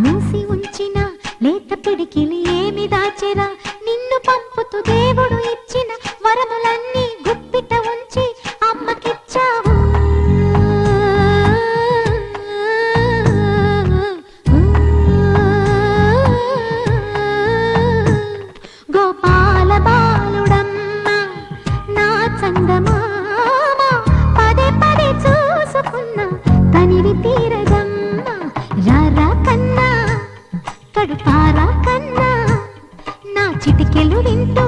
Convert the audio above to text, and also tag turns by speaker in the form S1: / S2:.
S1: మూసి ఉంచిన లేత పిడికిలి ఏమి దాచెరా నిన్ను పంపుతూ దేవుడు ఇచ్చిన వరములన్నీ గుప్పిట ఉంచి అమ్మకిచ్చావు గోపాల బాలుడమ్మ నా చందమామ పదే పదే చూసుకున్న తనివి తీరదమ్మ రారా కన్నా కడుపారా కన్నా నా చిటికెలు వింటూ